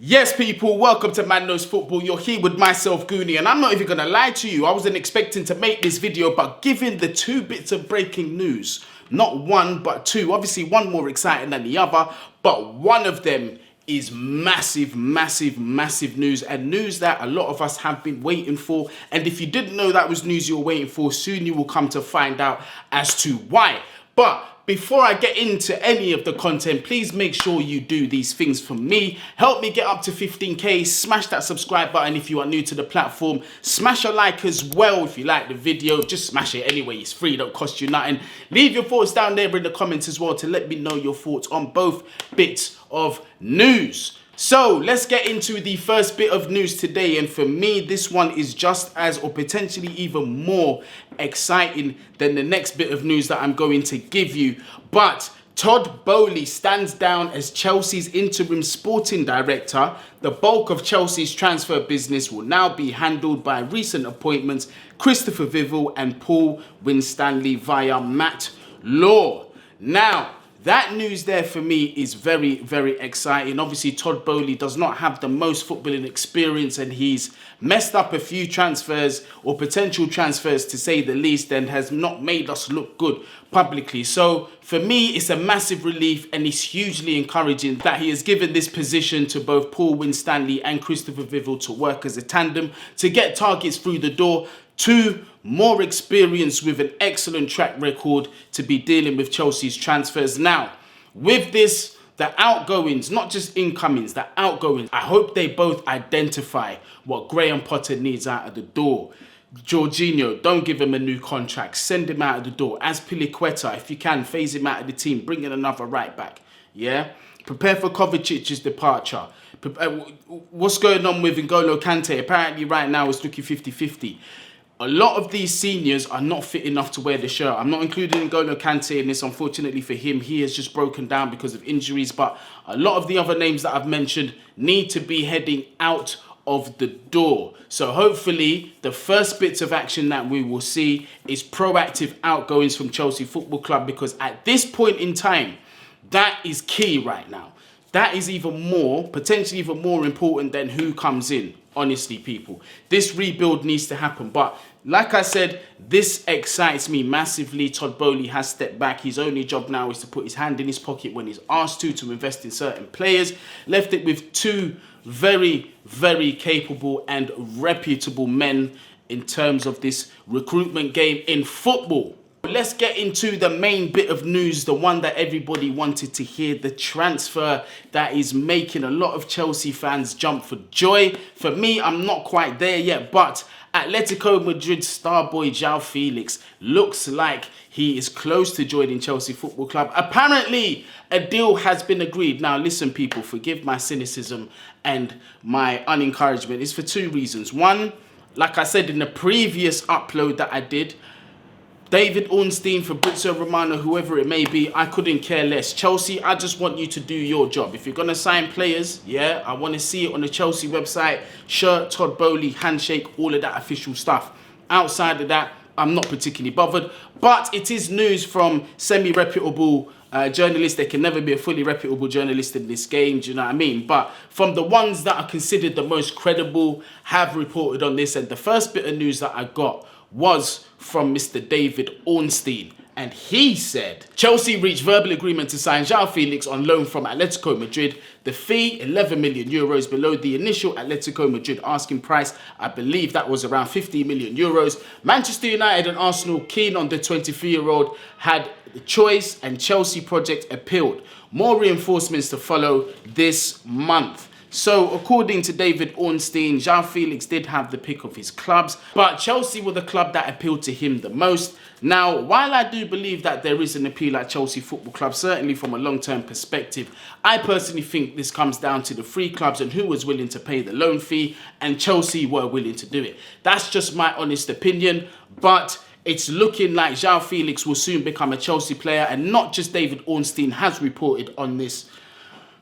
Yes, people, welcome to Man Knows Football. You're here with myself, Guni, and I'm not even going to lie to you. I wasn't expecting to make this video, but given the two bits of breaking news, not one, but two, obviously one more exciting than the other, but one of them is massive news, and news that a lot of us have been waiting for. And if you didn't know that was news you were waiting for, soon you will come to find out as to why. But before I get into any of the content, please make sure you do these things for me. Help me get up to 15k. Smash that subscribe button if you are new to the platform. Smash a like as well if you like the video. Just smash it anyway. It's free. Don't cost you nothing. Leave your thoughts down there in the comments as well to let me know your thoughts on both bits of news. So let's get into the first bit of news today, and for me this one is just as, or potentially even more exciting than the next bit of news that I'm going to give you. But Todd Boehly stands down as Chelsea's interim sporting director. The bulk of Chelsea's transfer business will now be handled by recent appointments Christopher Vivell and Paul Winstanley via Matt Law. Now, that news there for me is very exciting. Obviously, Todd Boehly does not have the most footballing experience, and he's messed up a few transfers, or potential transfers to say the least, and has not made us look good publicly. So for me, it's a massive relief, and it's hugely encouraging that he has given this position to both Paul Winstanley and Christopher Vivell to work as a tandem to get targets through the door. Two more experience with an excellent track record to be dealing with Chelsea's transfers. Now, with this, the outgoings, not just incomings, the outgoings, I hope they both identify what Graham Potter needs out of the door. Jorginho, don't give him a new contract. Send him out of the door. As Piliqueta, if you can, phase him out of the team. Bring in another right back. Yeah? Prepare for Kovacic's departure. What's going on with N'Golo Kante? Apparently right now it's looking 50-50. A lot of these seniors are not fit enough to wear the shirt. I'm not including N'Golo Kante in this, unfortunately for him. He has just broken down because of injuries. But a lot of the other names that I've mentioned need to be heading out of the door. So hopefully the first bits of action that we will see is proactive outgoings from Chelsea Football Club, because at this point in time, that is key right now. That is even more, potentially even more important than who comes in. Honestly, people, this rebuild needs to happen. But like I said, this excites me massively. Todd Boehly has stepped back. His only job now is to put his hand in his pocket when he's asked to invest in certain players. Left it with two very capable and reputable men in terms of this recruitment game in football. Let's get into the main bit of news, the one that everybody wanted to hear, the transfer that is making a lot of Chelsea fans jump for joy. For me, I'm not quite there yet, but Atletico Madrid star boy Joao Felix looks like he is close to joining Chelsea Football Club. Apparently, a deal has been agreed. Now, listen, people, forgive my cynicism and my unencouragement. It's for two reasons. One, like I said in the previous upload that I did, David Ornstein, Fabrizio Romano, whoever it may be, I couldn't care less. Chelsea, I just want you to do your job. If you're going to sign players, yeah, I want to see it on the Chelsea website. Shirt, Todd Boehly, handshake, all of that official stuff. Outside of that, I'm not particularly bothered. But it is news from semi-reputable journalists. There can never be a fully reputable journalist in this game, do you know what I mean? But from the ones that are considered the most credible have reported on this. And the first bit of news that I got was from Mr. David Ornstein, and he said Chelsea reached verbal agreement to sign Joao Felix on loan from Atletico Madrid. The fee, 11 million euros, below the initial Atletico Madrid asking price. I believe that was around 50 million euros. Manchester United and Arsenal, keen on the 23-year-old, had the choice, and Chelsea project appealed. More reinforcements to follow this month. So, according to David Ornstein, Joao Felix did have the pick of his clubs, but Chelsea were the club that appealed to him the most. Now, while I do believe that there is an appeal at Chelsea Football Club, certainly from a long-term perspective, I personally think this comes down to the three clubs and who was willing to pay the loan fee, and Chelsea were willing to do it. That's just my honest opinion, but it's looking like Joao Felix will soon become a Chelsea player, and not just David Ornstein has reported on this.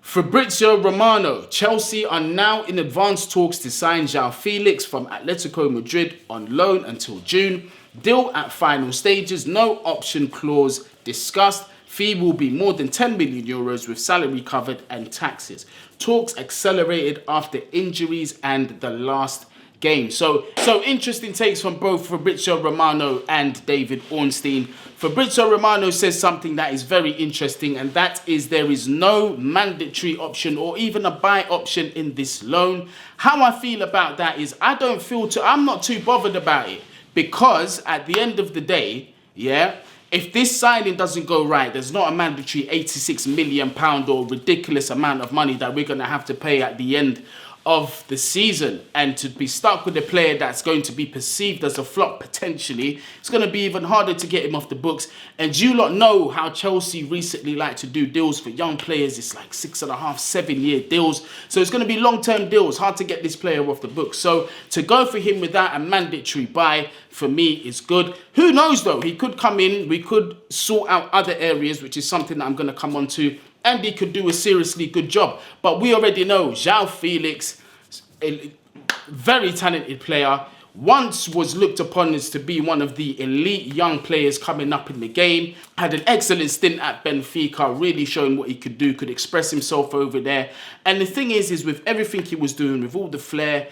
Fabrizio Romano, Chelsea are now in advanced talks to sign Joao Felix from Atletico Madrid on loan until June. Deal at final stages, no option clause discussed. Fee will be more than 10 million euros with salary covered and taxes. Talks accelerated after injuries and the last game. So interesting takes from both Fabrizio Romano and David Ornstein. Fabrizio Romano says something that is very interesting, and that is there is no mandatory option or even a buy option in this loan. How I feel about that is I'm not too bothered about it, because at the end of the day, yeah, if this signing doesn't go right, there's not a mandatory £86 million or ridiculous amount of money that we're going to have to pay at the end of the season, and to be stuck with a player that's going to be perceived as a flop potentially, it's going to be even harder to get him off the books. And you lot know how Chelsea recently like to do deals for young players. It's like 6.5, 7-year deals. So it's going to be long-term deals, hard to get this player off the books. So to go for him without a mandatory buy, for me, is good. Who knows though, he could come in, we could sort out other areas, which is something that I'm going to come on to, and he could do a seriously good job. But we already know Joao Felix, a very talented player, once was looked upon as to be one of the elite young players coming up in the game. Had an excellent stint at Benfica, really showing what he could do, could express himself over there. And the thing is with everything he was doing, with all the flair,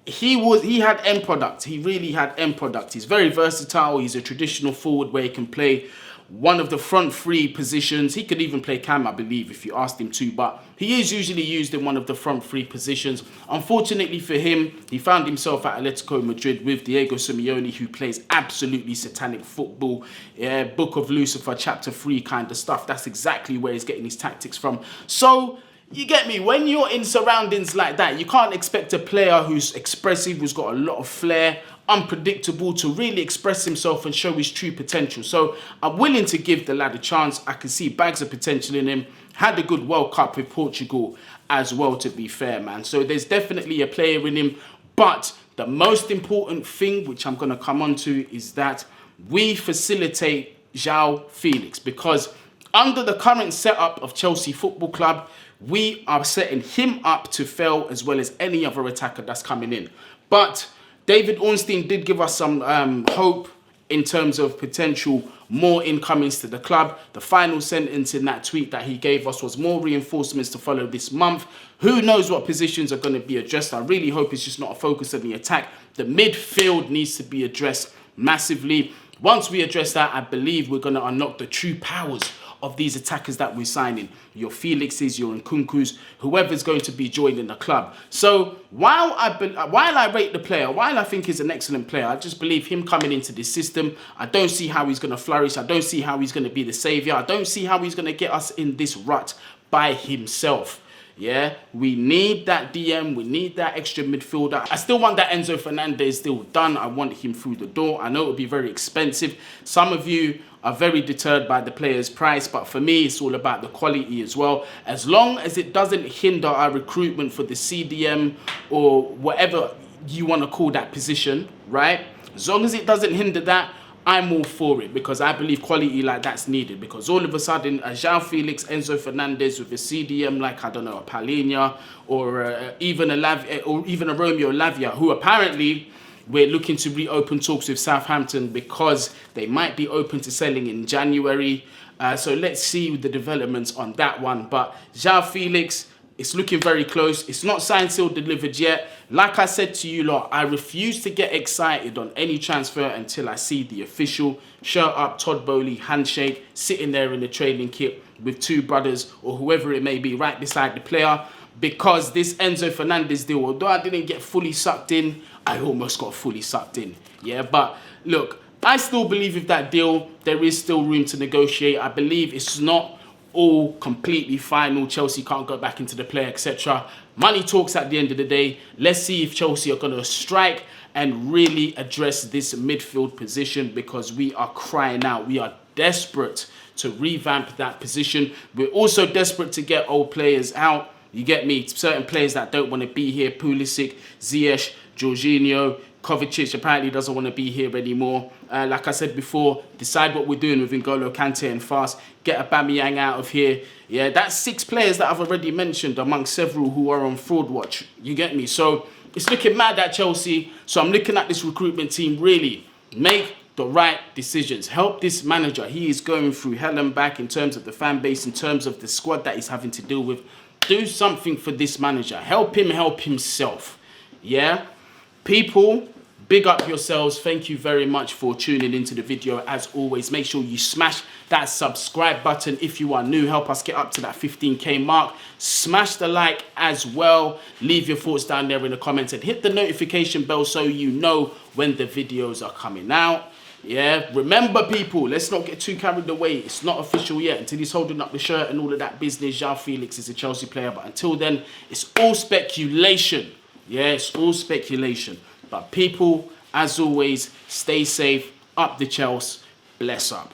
he had end product. He really had end product. He's very versatile. He's a traditional forward where he can play one of the front three positions. He could even play cam, I believe, if you asked him to, but he is usually used in one of the front three positions. Unfortunately for him, he found himself at Atletico Madrid with Diego Simeone, who plays absolutely satanic football. Yeah, Book of Lucifer, chapter 3 kind of stuff. That's exactly where he's getting his tactics from. So, you get me? When you're in surroundings like that, you can't expect a player who's expressive, who's got a lot of flair, unpredictable, to really express himself and show his true potential. So I'm willing to give the lad a chance. I can see bags of potential in him. Had a good World Cup with Portugal as well, to be fair, man. So there's definitely a player in him. But the most important thing, which I'm going to come on to, is that we facilitate Joao Felix, because under the current setup of Chelsea Football Club, we are setting him up to fail as well as any other attacker that's coming in. But David Ornstein did give us some hope in terms of potential more incomings to the club. The final sentence in that tweet that he gave us was more reinforcements to follow this month. Who knows what positions are going to be addressed? I really hope it's just not a focus on the attack. The midfield needs to be addressed massively. Once we address that, I believe we're going to unlock the true powers of these attackers that we're signing. Your Felixes, your Nkunkus, whoever's going to be joining the club. So while I rate the player, while I think he's an excellent player, I just believe him coming into this system, I don't see how he's going to flourish. I don't see how he's going to be the saviour. I don't see how he's going to get us in this rut by himself. Yeah, we need that DM. We need that extra midfielder. I still want that Enzo Fernandez still done. I want him through the door. I know it would be very expensive. Some of you are very deterred by the player's price, but for me, it's all about the quality as well. As long as it doesn't hinder our recruitment for the CDM or whatever you want to call that position, right? As long as it doesn't hinder that, I'm all for it, because I believe quality like that's needed. Because all of a sudden, a Joao Felix, Enzo Fernandez with a CDM like, I don't know, a Palhinha or even a Romeo Lavia, who apparently we're looking to reopen talks with Southampton because they might be open to selling in January. So let's see the developments on that one. But Joao Felix, it's looking very close. It's not signed, sealed, delivered yet. Like I said to you lot, I refuse to get excited on any transfer until I see the official shirt up, Todd Boehly, handshake, sitting there in the training kit with two brothers or whoever it may be right beside the player. Because this Enzo Fernandez deal, although I didn't get fully sucked in, I almost got fully sucked in. Yeah, but look, I still believe with that deal, there is still room to negotiate. I believe it's not all completely final. Chelsea can't go back into the player, etc. Money talks at the end of the day. Let's see if Chelsea are going to strike and really address this midfield position, because we are crying out. We are desperate to revamp that position. We're also desperate to get old players out. You get me? Certain players that don't want to be here. Pulisic, Ziyech, Jorginho, Kovacic apparently doesn't want to be here anymore. Like I said before, decide what we're doing with N'Golo Kante and fast. Get Aubameyang out of here. Yeah, that's 6 players that I've already mentioned among several who are on fraud watch. You get me? So it's looking mad at Chelsea. So I'm looking at this recruitment team really make the right decisions. Help this manager. He is going through hell and back in terms of the fan base, in terms of the squad that he's having to deal with. Do something for this manager. Help him help himself. Yeah? People, big up yourselves. Thank you very much for tuning into the video. As always, make sure you smash that subscribe button if you are new. Help us get up to that 15k mark. Smash the like as well. Leave your thoughts down there in the comments and hit the notification bell so you know when the videos are coming out. Yeah, remember people, let's not get too carried away. It's not official yet until he's holding up the shirt and all of that business. Joao Felix is a Chelsea player, but until then, it's all speculation. Yeah, it's all speculation. But people, as always, stay safe, up the Chelsea, bless up.